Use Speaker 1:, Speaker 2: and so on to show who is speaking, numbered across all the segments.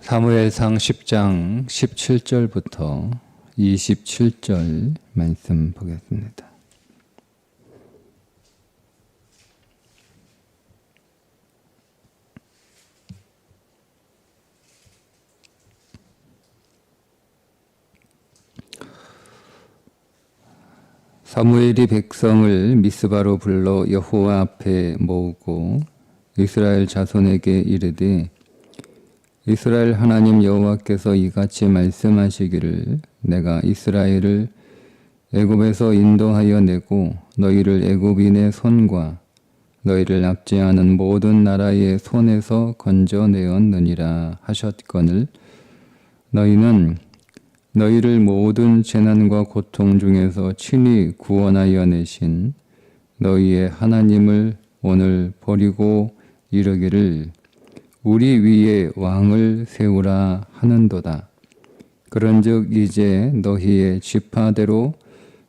Speaker 1: 사무엘상 10장 17절부터 27절 말씀 보겠습니다. 사무엘이 백성을 미스바로 불러 여호와 앞에 모으고 이스라엘 자손에게 이르되 이스라엘 하나님 여호와께서 이같이 말씀하시기를 내가 이스라엘을 애굽에서 인도하여 내고 너희를 애굽인의 손과 너희를 압제하는 모든 나라의 손에서 건져내었느니라 하셨거늘 너희는 너희를 모든 재난과 고통 중에서 친히 구원하여 내신 너희의 하나님을 오늘 버리고 이르기를 우리 위에 왕을 세우라 하는도다. 그런즉 이제 너희의 지파대로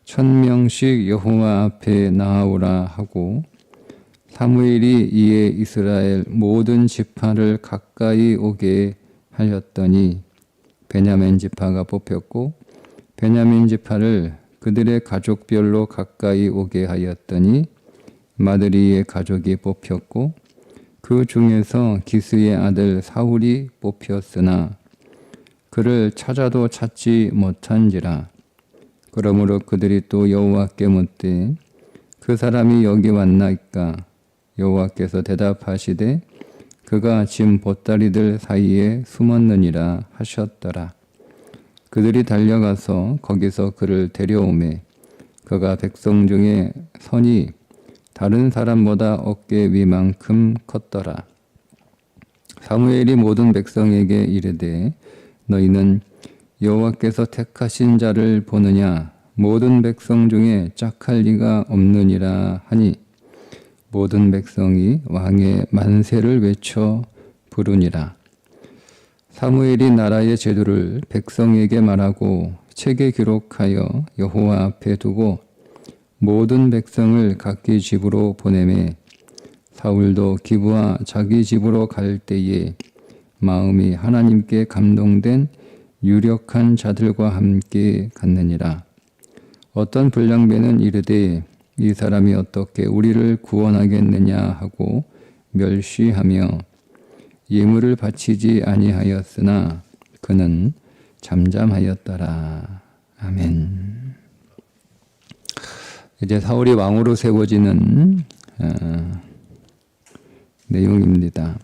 Speaker 1: 1000명씩 여호와 앞에 나아오라 하고 사무엘이 이에 이스라엘 모든 지파를 가까이 오게 하였더니 베냐민 지파가 뽑혔고 베냐민 지파를 그들의 가족별로 가까이 오게 하였더니 마드리의 가족이 뽑혔고 그 중에서 기스의 아들 사울이 뽑혔으나 그를 찾아도 찾지 못한지라. 그러므로 그들이 또 여호와께 묻되 그 사람이 여기 왔나이까? 여호와께서 대답하시되 그가 짐 보따리들 사이에 숨었느니라 하셨더라. 그들이 달려가서 거기서 그를 데려오매 그가 백성 중에 선이 다른 사람보다 어깨 위만큼 컸더라. 사무엘이 모든 백성에게 이르되 너희는 여호와께서 택하신 자를 보느냐? 모든 백성 중에 짝할 리가 없느니라 하니 모든 백성이 왕의 만세를 외쳐 부르니라. 사무엘이 나라의 제도를 백성에게 말하고 책에 기록하여 여호와 앞에 두고 모든 백성을 각기 집으로 보내매 사울도 기브와 자기 집으로 갈 때에 마음이 하나님께 감동된 유력한 자들과 함께 갔느니라. 어떤 불량배는 이르되 이 사람이 어떻게 우리를 구원하겠느냐 하고 멸시하며 예물을 바치지 아니하였으나 그는 잠잠하였더라. 아멘. 이제 사울이 왕으로 세워지는 내용입니다.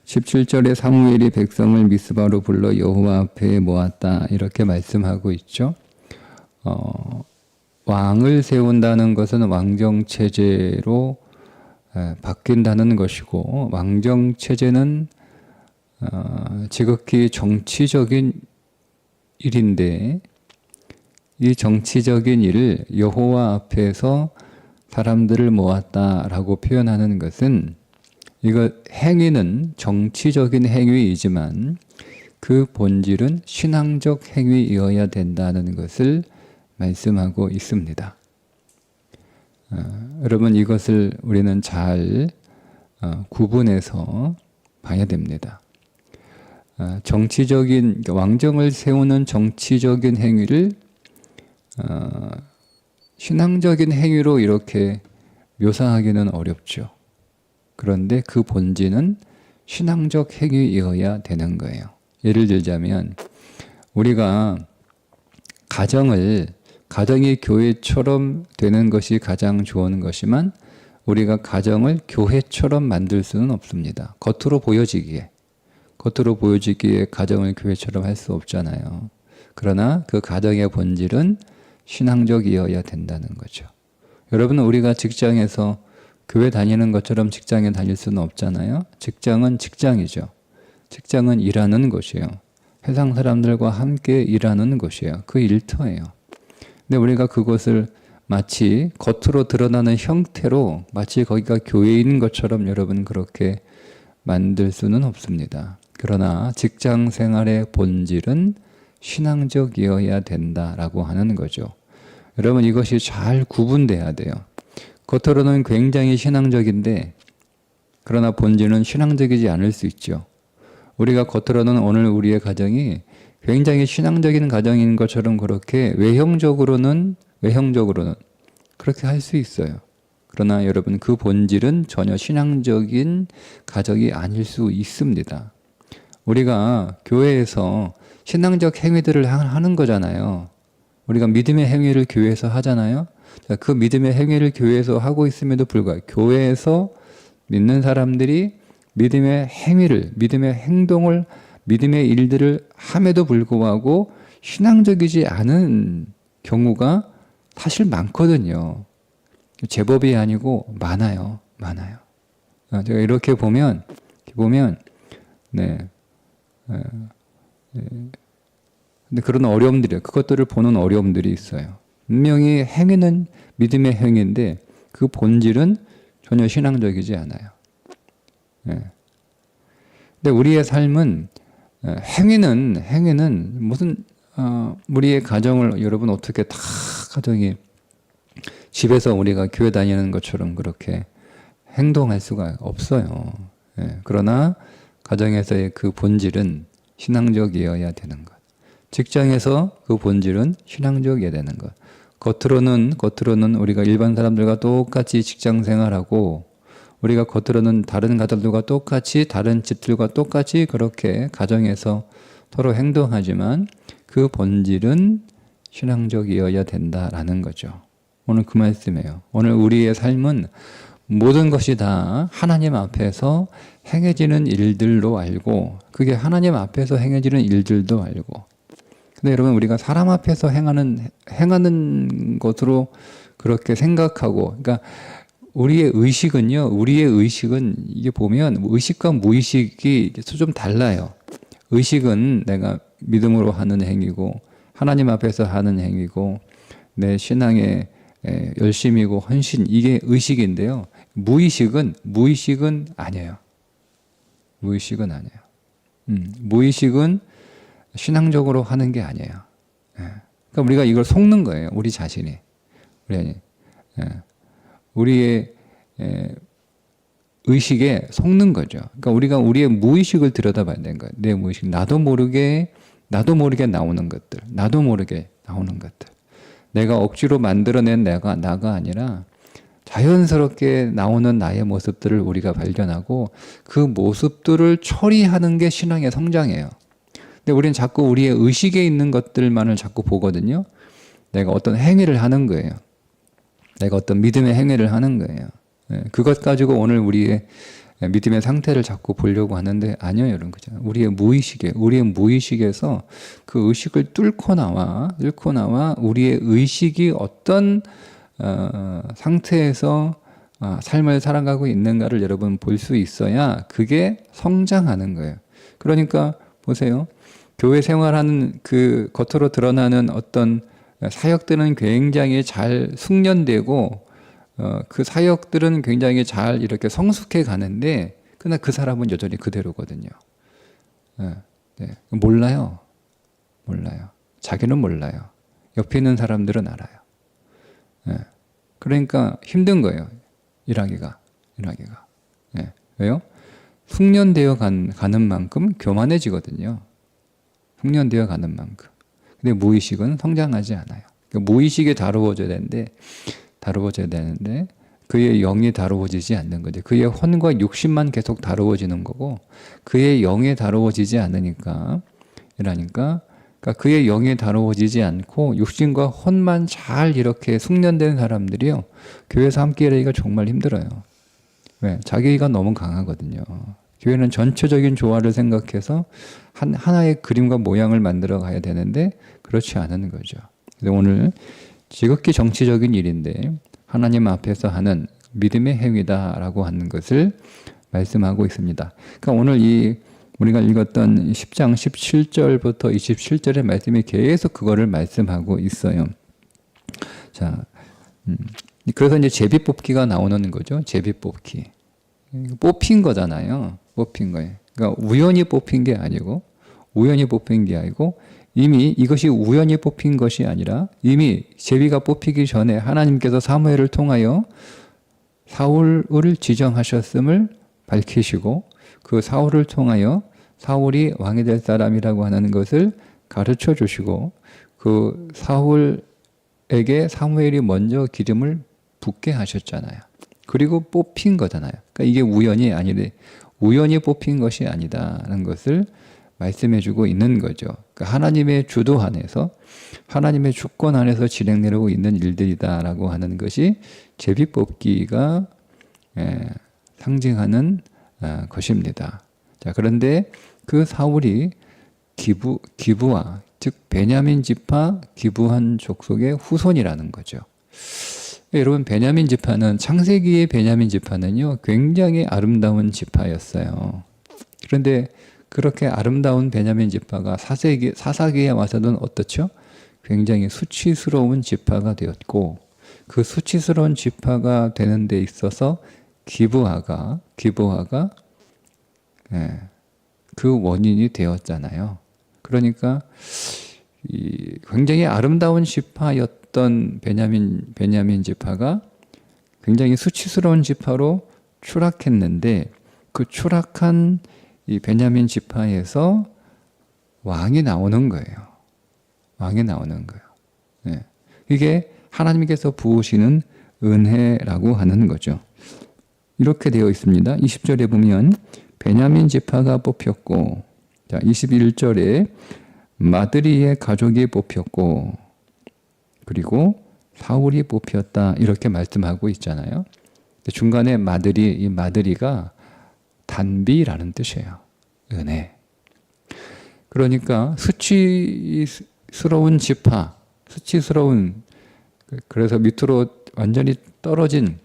Speaker 1: 17절에 사무엘이 백성을 미스바로 불러 여호와 앞에 모았다 이렇게 말씀하고 있죠. 왕을 세운다는 것은 왕정체제로 바뀐다는 것이고 왕정체제는 지극히 정치적인 일인데 이 정치적인 일을 여호와 앞에서 사람들을 모았다라고 표현하는 것은 이거 행위는 정치적인 행위이지만 그 본질은 신앙적 행위이어야 된다는 것을 말씀하고 있습니다. 여러분 이것을 우리는 잘 구분해서 봐야 됩니다. 정치적인 왕정을 세우는 정치적인 행위를 신앙적인 행위로 이렇게 묘사하기는 어렵죠. 그런데 그 본질은 신앙적 행위이어야 되는 거예요. 예를 들자면 우리가 가정이 교회처럼 되는 것이 가장 좋은 것이지만 우리가 가정을 교회처럼 만들 수는 없습니다. 겉으로 보여지기에 가정을 교회처럼 할 수 없잖아요. 그러나 그 가정의 본질은 신앙적이어야 된다는 거죠. 여러분 우리가 직장에서 교회 다니는 것처럼 직장에 다닐 수는 없잖아요. 직장은 직장이죠. 직장은 일하는 곳이에요. 세상 사람들과 함께 일하는 곳이에요. 그 일터예요. 근데 우리가 그것을 마치 겉으로 드러나는 형태로 마치 거기가 교회인 것처럼 여러분 그렇게 만들 수는 없습니다. 그러나 직장 생활의 본질은 신앙적이어야 된다라고 하는 거죠. 여러분 이것이 잘 구분돼야 돼요. 겉으로는 굉장히 신앙적인데 그러나 본질은 신앙적이지 않을 수 있죠. 우리가 겉으로는 오늘 우리의 가정이 굉장히 신앙적인 가정인 것처럼 그렇게 외형적으로는 그렇게 할 수 있어요. 그러나 여러분 그 본질은 전혀 신앙적인 가정이 아닐 수 있습니다. 우리가 교회에서 신앙적 행위들을 하는 거잖아요. 우리가 믿음의 행위를 교회에서 하잖아요. 자, 그 믿음의 행위를 교회에서 하고 있음에도 불구하고 교회에서 믿는 사람들이 믿음의 행위를, 믿음의 행동을, 믿음의 일들을 함에도 불구하고 신앙적이지 않은 경우가 사실 많거든요. 제법이 아니고 많아요. 제가 이렇게 보면, 네. 근데 그런 어려움들이에요. 그것들을 보는 어려움들이 있어요. 분명히 행위는 믿음의 행위인데 그 본질은 전혀 신앙적이지 않아요. 근데 우리의 삶은 행위는 무슨 우리의 가정을 여러분 어떻게 다 가정이 집에서 우리가 교회 다니는 것처럼 그렇게 행동할 수가 없어요. 그러나 가정에서의 그 본질은 신앙적이어야 되는 것. 직장에서 그 본질은 신앙적이어야 되는 것. 겉으로는 우리가 일반 사람들과 똑같이 직장 생활하고 우리가 겉으로는 다른 가족들과 똑같이 다른 집들과 똑같이 그렇게 가정에서 서로 행동하지만 그 본질은 신앙적이어야 된다라는 거죠. 오늘 그 말씀이에요. 오늘 우리의 삶은 모든 것이 다 하나님 앞에서 행해지는 일들로 알고 그게 하나님 앞에서 행해지는 일들도 알고 근데 여러분 우리가 사람 앞에서 행하는 것으로 그렇게 생각하고 그러니까 우리의 의식은 이게 보면 의식과 무의식이 좀 달라요. 의식은 내가 믿음으로 하는 행위고 하나님 앞에서 하는 행위고 내 신앙의 열심이고 헌신 이게 의식인데요. 무의식은 아니에요. 무의식은 신앙적으로 하는 게 아니에요. 그러니까 우리가 이걸 속는 거예요. 우리 자신이. 우리의 의식에 속는 거죠. 그러니까 우리가 우리의 무의식을 들여다봐야 되는 거예요. 내 무의식. 나도 모르게 나오는 것들. 내가 억지로 만들어낸 나가 아니라 자연스럽게 나오는 나의 모습들을 우리가 발견하고 그 모습들을 처리하는 게 신앙의 성장이에요. 근데 우리는 자꾸 우리의 의식에 있는 것들만을 자꾸 보거든요. 내가 어떤 행위를 하는 거예요. 내가 어떤 믿음의 행위를 하는 거예요. 그것 가지고 오늘 우리의 믿음의 상태를 자꾸 보려고 하는데 아니요, 여러분. 그죠? 우리의 무의식에서 그 의식을 뚫고 나와 우리의 의식이 어떤 상태에서 삶을 살아가고 있는가를 여러분 볼 수 있어야 그게 성장하는 거예요. 그러니까 보세요. 교회 생활하는 그 겉으로 드러나는 어떤 사역들은 굉장히 잘 숙련되고 그 사역들은 굉장히 잘 이렇게 성숙해 가는데 그러나 그 사람은 여전히 그대로거든요. 몰라요. 자기는 몰라요. 옆에 있는 사람들은 알아요. 그러니까 힘든 거예요. 일하기가. 왜요? 숙련되어 가는 만큼 교만해지거든요. 숙련되어 가는 만큼. 근데 무의식은 성장하지 않아요. 그러니까 무의식에 다루어져야 되는데 그의 영이 다루어지지 않는 거죠. 그의 혼과 육신만 계속 다루어지는 거고 그의 영에 다루어지지 않으니까 그러니까 그의 영에 다루어지지 않고 육신과 혼만 잘 이렇게 숙련된 사람들이요. 교회에서 함께 일하기가 정말 힘들어요. 왜? 자기가 너무 강하거든요. 교회는 전체적인 조화를 생각해서 하나의 그림과 모양을 만들어 가야 되는데 그렇지 않은 거죠. 그래서 오늘 지극히 정치적인 일인데 하나님 앞에서 하는 믿음의 행위다라고 하는 것을 말씀하고 있습니다. 그러니까 오늘 우리가 읽었던 10장 17절부터 27절의 말씀이 계속 그거를 말씀하고 있어요. 자, 그래서 이제 제비 뽑기가 나오는 거죠. 제비 뽑기. 뽑힌 거잖아요. 뽑힌 거예요. 그러니까 우연히 뽑힌 게 아니고 이미 이것이 우연히 뽑힌 것이 아니라 이미 제비가 뽑히기 전에 하나님께서 사무엘을 통하여 사울을 지정하셨음을 밝히시고 그 사울을 통하여 사울이 왕이 될 사람이라고 하는 것을 가르쳐 주시고 그 사울에게 사무엘이 먼저 기름을 붓게 하셨잖아요. 그리고 뽑힌 거잖아요. 그러니까 이게 우연히 뽑힌 것이 아니다라는 것을 말씀해주고 있는 거죠. 그러니까 하나님의 주도 안에서 하나님의 주권 안에서 진행되고 있는 일들이다라고 하는 것이 제비뽑기가 상징하는 것입니다. 자, 그런데 그 사울이 기브와 즉 베냐민 지파 기브한 족속의 후손이라는 거죠. 여러분 베냐민 지파는 창세기의 베냐민 지파는요 굉장히 아름다운 지파였어요. 그런데 그렇게 아름다운 베냐민 지파가 사사기에 와서는 어떻죠? 굉장히 수치스러운 지파가 되었고 그 수치스러운 지파가 되는 데 있어서 기브아가 그 원인이 되었잖아요. 그러니까 굉장히 아름다운 지파였던 베냐민 지파가 굉장히 수치스러운 지파로 추락했는데 그 추락한 이 베냐민 지파에서 왕이 나오는 거예요. 네. 이게 하나님께서 부으시는 은혜라고 하는 거죠. 이렇게 되어 있습니다. 20절에 보면 베냐민 지파가 뽑혔고, 자 21절에 마드리의 가족이 뽑혔고, 그리고 사울이 뽑혔다 이렇게 말씀하고 있잖아요. 중간에 이 마드리가 단비라는 뜻이에요. 은혜. 그러니까 수치스러운 지파, 그래서 밑으로 완전히 떨어진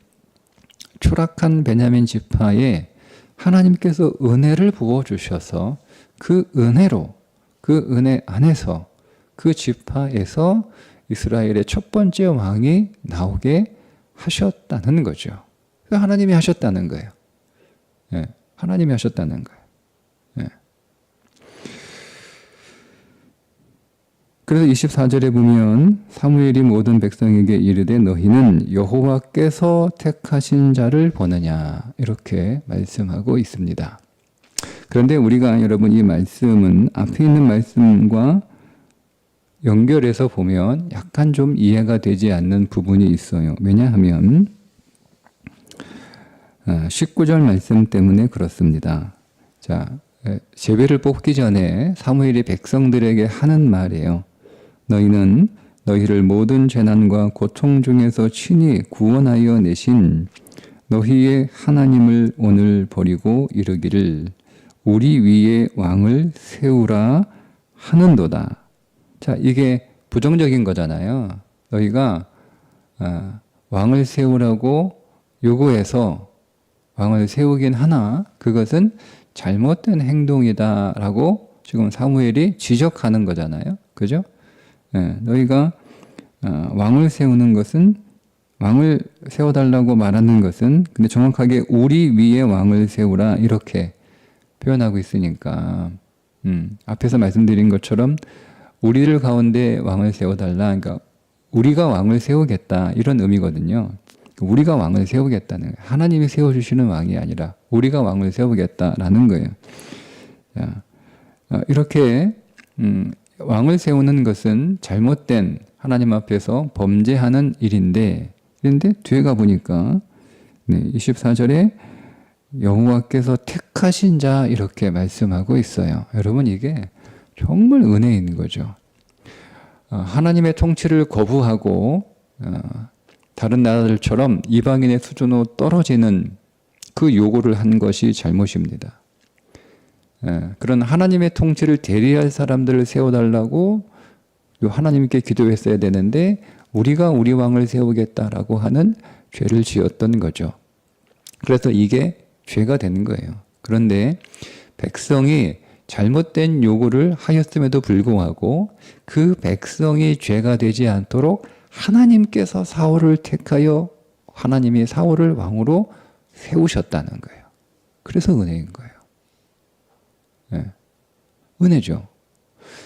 Speaker 1: 추락한 베냐민 지파에 하나님께서 은혜를 부어주셔서 그 은혜 안에서 그 지파에서 이스라엘의 첫 번째 왕이 나오게 하셨다는 거죠. 하나님이 하셨다는 거예요. 네, 하나님이 하셨다는 거예요. 네. 그래서 24절에 보면 사무엘이 모든 백성에게 이르되 너희는 여호와께서 택하신 자를 보느냐 이렇게 말씀하고 있습니다. 그런데 우리가 여러분 이 말씀은 앞에 있는 말씀과 연결해서 보면 약간 좀 이해가 되지 않는 부분이 있어요. 왜냐하면 19절 말씀 때문에 그렇습니다. 자, 제비를 뽑기 전에 사무엘이 백성들에게 하는 말이에요. 너희는 너희를 모든 재난과 고통 중에서 친히 구원하여 내신 너희의 하나님을 오늘 버리고 이르기를 우리 위에 왕을 세우라 하는도다. 자, 이게 부정적인 거잖아요. 너희가 왕을 세우라고 요구해서 왕을 세우긴 하나 그것은 잘못된 행동이다라고 지금 사무엘이 지적하는 거잖아요. 그죠? 너희가 왕을 세우는 것은 왕을 세워달라고 말하는 것은 근데 정확하게 우리 위에 왕을 세우라 이렇게 표현하고 있으니까 앞에서 말씀드린 것처럼 우리들 가운데 왕을 세워달라 그러니까 우리가 왕을 세우겠다 이런 의미거든요. 우리가 왕을 세우겠다는 거예요. 하나님이 세워주시는 왕이 아니라 우리가 왕을 세우겠다라는 거예요. 자, 이렇게 왕을 세우는 것은 잘못된 하나님 앞에서 범죄하는 일인데 그런데 뒤에 가보니까 24절에 여호와께서 택하신 자 이렇게 말씀하고 있어요. 여러분 이게 정말 은혜인 거죠. 하나님의 통치를 거부하고 다른 나라들처럼 이방인의 수준으로 떨어지는 그 요구를 한 것이 잘못입니다. 그런 하나님의 통치를 대리할 사람들을 세워달라고 하나님께 기도했어야 되는데 우리가 우리 왕을 세우겠다라고 하는 죄를 지었던 거죠. 그래서 이게 죄가 되는 거예요. 그런데 백성이 잘못된 요구를 하였음에도 불구하고 그 백성이 죄가 되지 않도록 하나님께서 사울을 택하여 하나님이 사울을 왕으로 세우셨다는 거예요. 그래서 은혜인 거예요. 네. 은혜죠.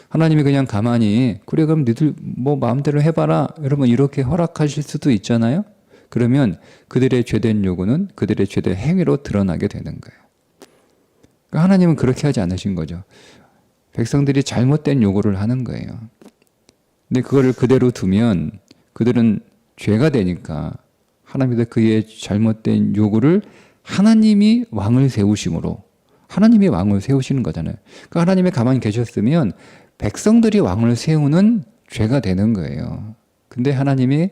Speaker 1: 하나님이 그냥 가만히 그래 그럼 너희들 뭐 마음대로 해봐라 여러분 이렇게 허락하실 수도 있잖아요. 그러면 그들의 죄된 요구는 그들의 죄된 행위로 드러나게 되는 거예요. 그러니까 하나님은 그렇게 하지 않으신 거죠. 백성들이 잘못된 요구를 하는 거예요. 근데 그거를 그대로 두면 그들은 죄가 되니까 하나님께서 그의 잘못된 요구를 하나님이 왕을 세우심으로 하나님이 왕을 세우시는 거잖아요. 그러니까 하나님이 가만히 계셨으면 백성들이 왕을 세우는 죄가 되는 거예요. 근데 하나님이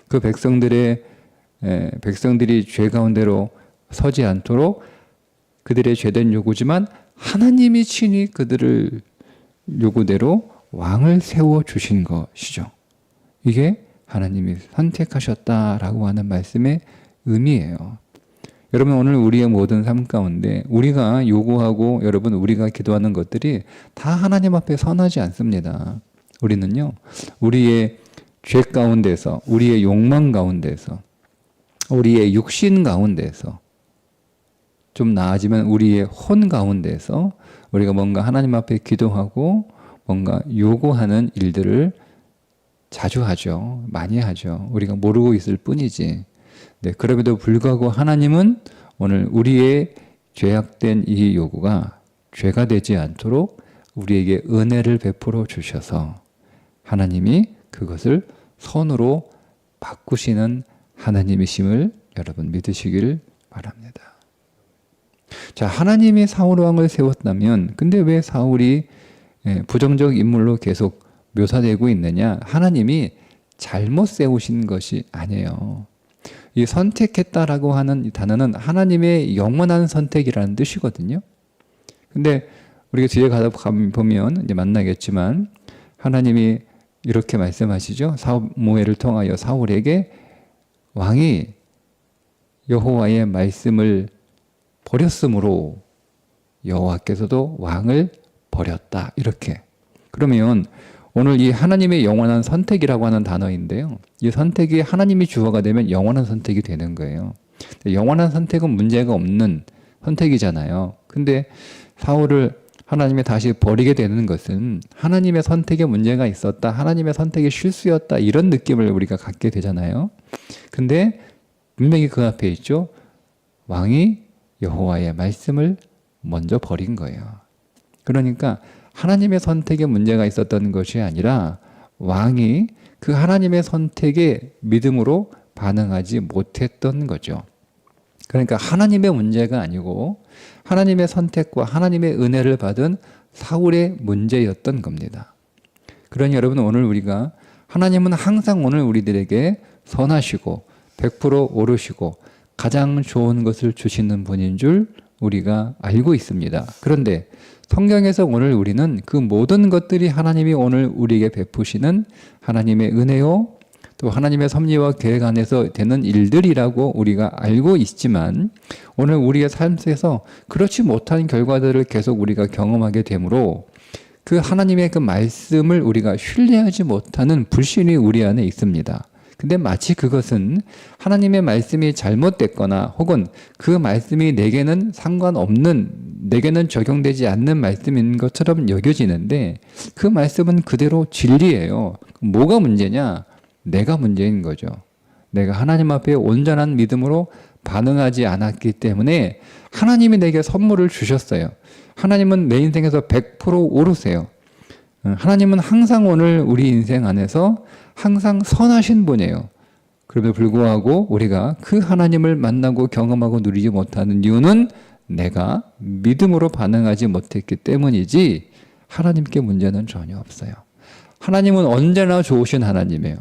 Speaker 1: 그 백성들이 죄 가운데로 서지 않도록 그들의 죄된 요구지만 하나님이 친히 그들을 요구대로 왕을 세워 주신 것이죠. 이게 하나님이 선택하셨다라고 하는 말씀의 의미예요. 여러분 오늘 우리의 모든 삶 가운데 우리가 요구하고 여러분 우리가 기도하는 것들이 다 하나님 앞에 선하지 않습니다. 우리는요 우리의 죄 가운데서 우리의 욕망 가운데서 우리의 육신 가운데서 좀 나아지면 우리의 혼 가운데서 우리가 뭔가 하나님 앞에 기도하고 뭔가 요구하는 일들을 자주 하죠. 많이 하죠. 우리가 모르고 있을 뿐이지. 네, 그럼에도 불구하고 하나님은 오늘 우리의 죄악된 이 요구가 죄가 되지 않도록 우리에게 은혜를 베풀어 주셔서 하나님이 그것을 선으로 바꾸시는 하나님이심을 여러분 믿으시길 바랍니다. 자, 하나님이 사울 왕을 세웠다면 근데 왜 사울이 부정적 인물로 계속 묘사되고 있느냐? 하나님이 잘못 세우신 것이 아니에요. 이 선택했다라고 하는 이 단어는 하나님의 영원한 선택이라는 뜻이거든요. 근데 우리가 뒤에 가다 보면 이제 만나겠지만 하나님이 이렇게 말씀하시죠. 사무엘을 통하여 사울에게 왕이 여호와의 말씀을 버렸으므로 여호와께서도 왕을 버렸다. 이렇게. 그러면 오늘 이 하나님의 영원한 선택이라고 하는 단어인데요. 이 선택이 하나님이 주어가 되면 영원한 선택이 되는 거예요. 영원한 선택은 문제가 없는 선택이잖아요. 근데 사울을 하나님이 다시 버리게 되는 것은 하나님의 선택에 문제가 있었다. 하나님의 선택이 실수였다. 이런 느낌을 우리가 갖게 되잖아요. 근데 분명히 그 앞에 있죠. 왕이 여호와의 말씀을 먼저 버린 거예요. 그러니까 하나님의 선택에 문제가 있었던 것이 아니라 왕이 그 하나님의 선택에 믿음으로 반응하지 못했던 거죠. 그러니까 하나님의 문제가 아니고 하나님의 선택과 하나님의 은혜를 받은 사울의 문제였던 겁니다. 그러니 여러분 오늘 우리가 하나님은 항상 오늘 우리들에게 선하시고 100% 옳으시고 가장 좋은 것을 주시는 분인 줄 우리가 알고 있습니다. 그런데 성경에서 오늘 우리는 그 모든 것들이 하나님이 오늘 우리에게 베푸시는 하나님의 은혜요, 또 하나님의 섭리와 계획 안에서 되는 일들이라고 우리가 알고 있지만 오늘 우리의 삶에서 그렇지 못한 결과들을 계속 우리가 경험하게 되므로 그 하나님의 그 말씀을 우리가 신뢰하지 못하는 불신이 우리 안에 있습니다. 근데 마치 그것은 하나님의 말씀이 잘못됐거나 혹은 그 말씀이 내게는 상관없는, 내게는 적용되지 않는 말씀인 것처럼 여겨지는데 그 말씀은 그대로 진리예요. 뭐가 문제냐? 내가 문제인 거죠. 내가 하나님 앞에 온전한 믿음으로 반응하지 않았기 때문에 하나님이 내게 선물을 주셨어요. 하나님은 내 인생에서 100% 오르세요. 하나님은 항상 오늘 우리 인생 안에서 항상 선하신 분이에요. 그럼에도 불구하고 우리가 그 하나님을 만나고 경험하고 누리지 못하는 이유는 내가 믿음으로 반응하지 못했기 때문이지 하나님께 문제는 전혀 없어요. 하나님은 언제나 좋으신 하나님이에요.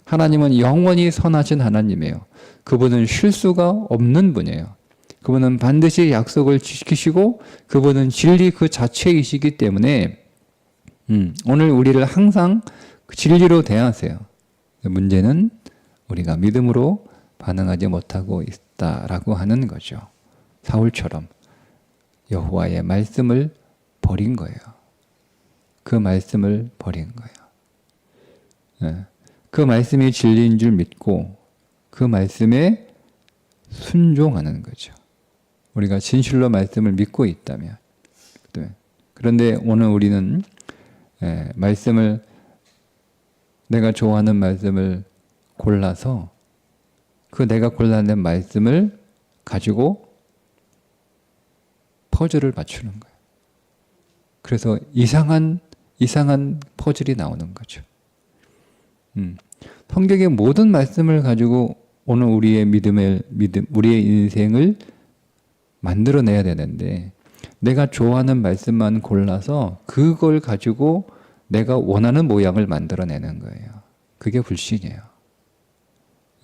Speaker 1: 하나님은 영원히 선하신 하나님이에요. 그분은 실수가 없는 분이에요. 그분은 반드시 약속을 지키시고 그분은 진리 그 자체이시기 때문에 오늘 우리를 항상 진리로 대하세요. 문제는 우리가 믿음으로 반응하지 못하고 있다라고 하는 거죠. 사울처럼 여호와의 말씀을 버린 거예요. 그 말씀을 버린 거예요. 그 말씀이 진리인 줄 믿고 그 말씀에 순종하는 거죠. 우리가 진실로 말씀을 믿고 있다면. 그런데 오늘 우리는 말씀을 내가 좋아하는 말씀을 골라서 그 내가 골라낸 말씀을 가지고 퍼즐을 맞추는 거예요. 그래서 이상한 퍼즐이 나오는 거죠. 성경의 모든 말씀을 가지고 오늘 우리의 우리의 인생을 만들어내야 되는데, 내가 좋아하는 말씀만 골라서 그걸 가지고 내가 원하는 모양을 만들어내는 거예요. 그게 불신이에요.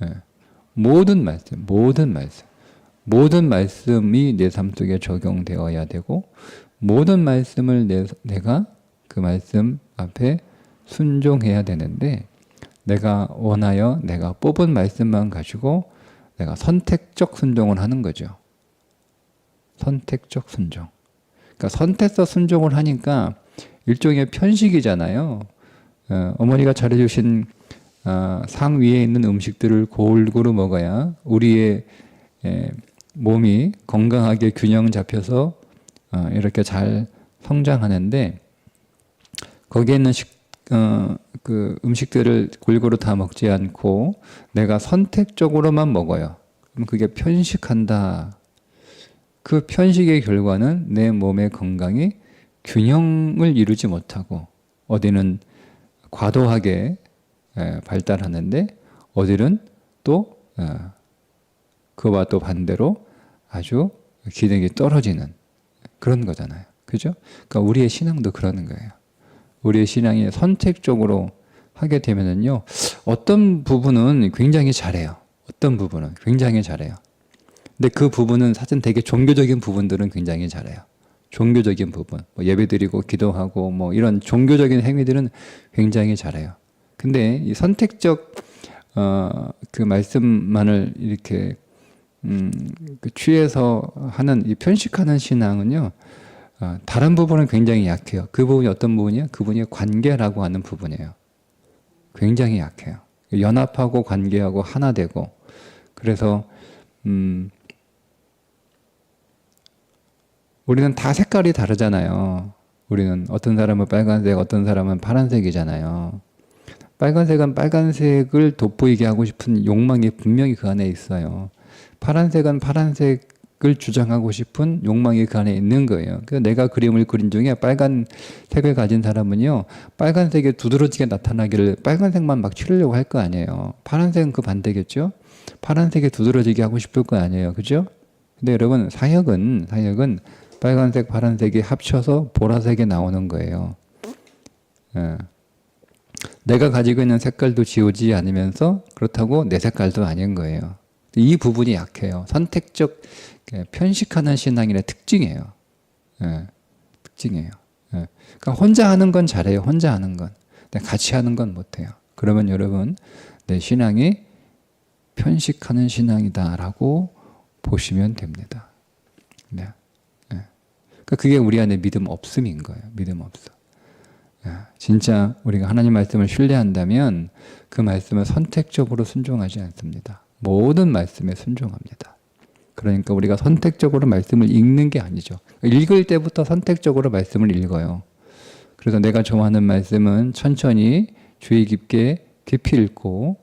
Speaker 1: 네. 모든 말씀이 내 삶 속에 적용되어야 되고, 모든 말씀을 내가 그 말씀 앞에 순종해야 되는데, 내가 원하여 내가 뽑은 말씀만 가지고 내가 선택적 순종을 하는 거죠. 선택적 순종. 그러니까 선택적 순종을 하니까 일종의 편식이잖아요. 어머니가 차려주신 상 위에 있는 음식들을 골고루 먹어야 우리의 몸이 건강하게 균형 잡혀서 이렇게 잘 성장하는데, 거기에 있는 그 음식들을 골고루 다 먹지 않고 내가 선택적으로만 먹어요. 그럼 그게 편식한다. 그 편식의 결과는 내 몸의 건강이 균형을 이루지 못하고, 어디는 과도하게 발달하는데 어디는 또 그와 또 반대로 아주 기능이 떨어지는 그런 거잖아요. 그죠? 그러니까 우리의 신앙도 그러는 거예요. 우리의 신앙이 선택적으로 하게 되면은요, 어떤 부분은 굉장히 잘해요. 어떤 부분은 굉장히 잘해요. 근데 그 부분은 사실 되게 종교적인 부분들은 굉장히 잘해요. 종교적인 부분, 뭐 예배드리고 기도하고 뭐 이런 종교적인 행위들은 굉장히 잘해요. 근데 이 선택적 그 말씀만을 이렇게 취해서 하는 이 편식하는 신앙은요, 다른 부분은 굉장히 약해요. 그 부분이 어떤 부분이에요? 그 부분이 관계라고 하는 부분이에요. 굉장히 약해요. 연합하고 관계하고 하나 되고, 그래서 우리는 다 색깔이 다르잖아요. 우리는 어떤 사람은 빨간색, 어떤 사람은 파란색이잖아요. 빨간색은 빨간색을 돋보이게 하고 싶은 욕망이 분명히 그 안에 있어요. 파란색은 파란색을 주장하고 싶은 욕망이 그 안에 있는 거예요. 그래서 내가 그림을 그린 중에 빨간색을 가진 사람은요, 빨간색이 두드러지게 나타나기를 빨간색만 막 치르려고 할 거 아니에요. 파란색은 그 반대겠죠? 파란색이 두드러지게 하고 싶을 거 아니에요. 그죠? 근데 여러분, 사역은 빨간색, 파란색이 합쳐서 보라색이 나오는 거예요. 내가 가지고 있는 색깔도 지우지 않으면서 그렇다고 내 색깔도 아닌 거예요. 이 부분이 약해요. 선택적 편식하는 신앙인의 특징이에요. 특징이에요. 그러니까 혼자 하는 건 잘해요. 혼자 하는 건. 근데 같이 하는 건 못해요. 그러면 여러분, 내 신앙이 편식하는 신앙이다라고 보시면 됩니다. 네. 그러니까 그게 우리 안에 믿음 없음인 거예요. 믿음 없음. 진짜 우리가 하나님 말씀을 신뢰한다면 그 말씀을 선택적으로 순종하지 않습니다. 모든 말씀에 순종합니다. 그러니까 우리가 선택적으로 말씀을 읽는 게 아니죠. 읽을 때부터 선택적으로 말씀을 읽어요. 그래서 내가 좋아하는 말씀은 천천히 주의 깊게 깊이 읽고,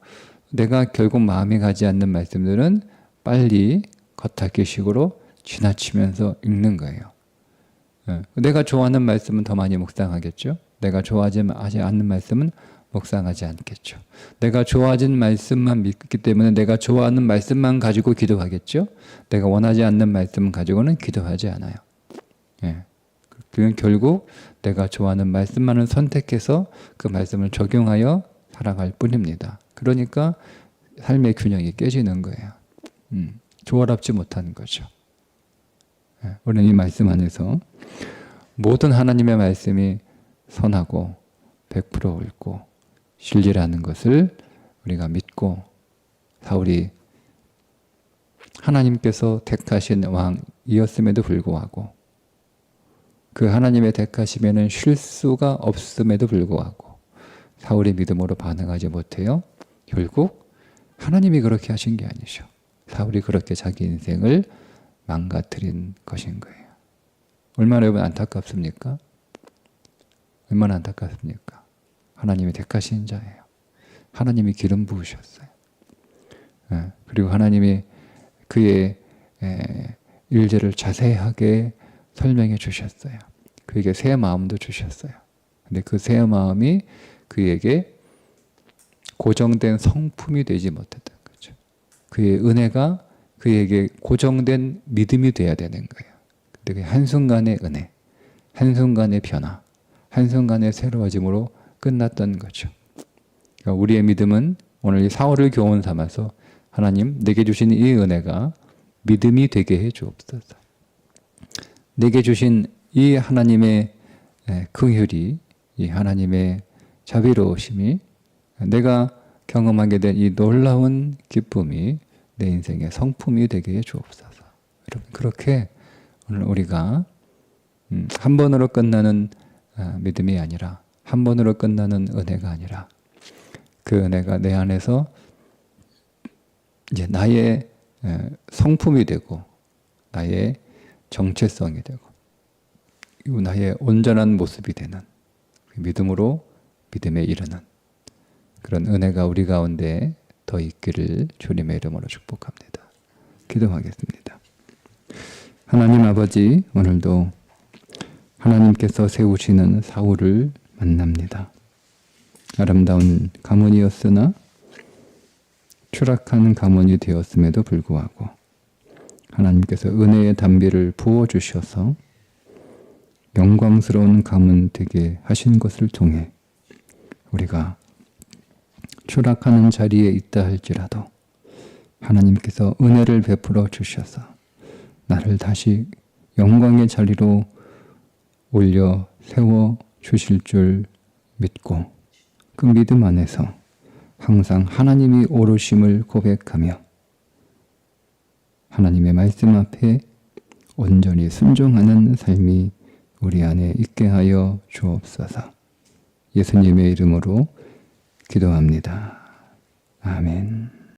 Speaker 1: 내가 결국 마음에 가지 않는 말씀들은 빨리 겉핥기식으로 지나치면서 읽는 거예요. 내가 좋아하는 말씀은 더 많이 묵상하겠죠. 내가 좋아하지 않는 말씀은 묵상하지 않겠죠. 내가 좋아하는 말씀만 믿기 때문에 내가 좋아하는 말씀만 가지고 기도하겠죠. 내가 원하지 않는 말씀 가지고는 기도하지 않아요. 그건 결국 내가 좋아하는 말씀만을 선택해서 그 말씀을 적용하여 살아갈 뿐입니다. 그러니까 삶의 균형이 깨지는 거예요. 조화롭지 못한 거죠. 우리는 이 말씀 안에서 모든 하나님의 말씀이 선하고 100% 옳고 진리라는 것을 우리가 믿고, 사울이 하나님께서 택하신 왕이었음에도 불구하고, 그 하나님의 택하심에는 실수가 없음에도 불구하고 사울의 믿음으로 반응하지 못해요. 결국 하나님이 그렇게 하신 게 아니죠. 사울이 그렇게 자기 인생을 망가뜨린 것인 거예요. 얼마나 여러분 안타깝습니까? 얼마나 안타깝습니까? 하나님이 택하신 자예요. 하나님이 기름 부으셨어요. 그리고 하나님이 그의 일들을 자세하게 설명해 주셨어요. 그에게 새 마음도 주셨어요. 근데 그 새 마음이 그에게 고정된 성품이 되지 못했던 거죠. 그의 은혜가 그에게 고정된 믿음이 돼야 되는 거예요. 근데 그 한순간의 은혜, 한순간의 변화, 한순간의 새로워짐으로 끝났던 거죠. 그러니까 우리의 믿음은 오늘 이 사울을 교훈 삼아서 하나님 내게 주신 이 은혜가 믿음이 되게 해 주옵소서. 내게 주신 이 하나님의 긍휼이, 이 하나님의 자비로우심이, 내가 경험하게 된 이 놀라운 기쁨이 내 인생의 성품이 되게 해 주옵소서. 여러분, 그렇게 오늘 우리가 한 번으로 끝나는 믿음이 아니라, 한 번으로 끝나는 은혜가 아니라, 그 은혜가 내 안에서 이제 나의 성품이 되고, 나의 정체성이 되고, 그리고 나의 온전한 모습이 되는 믿음으로 믿음에 이르는 그런 은혜가 우리 가운데 더 있기를 주님의 이름으로 축복합니다. 기도하겠습니다. 하나님 아버지, 오늘도 하나님께서 세우시는 사울을 만납니다. 아름다운 가문이었으나 추락한 가문이 되었음에도 불구하고 하나님께서 은혜의 담비를 부어주셔서 영광스러운 가문 되게 하신 것을 통해 우리가 추락하는 자리에 있다 할지라도 하나님께서 은혜를 베풀어 주셔서 나를 다시 영광의 자리로 올려 세워 주실 줄 믿고 그 믿음 안에서 항상 하나님이 옳으심을 고백하며 하나님의 말씀 앞에 온전히 순종하는 삶이 우리 안에 있게 하여 주옵소서. 예수님의 이름으로 기도합니다. 아멘.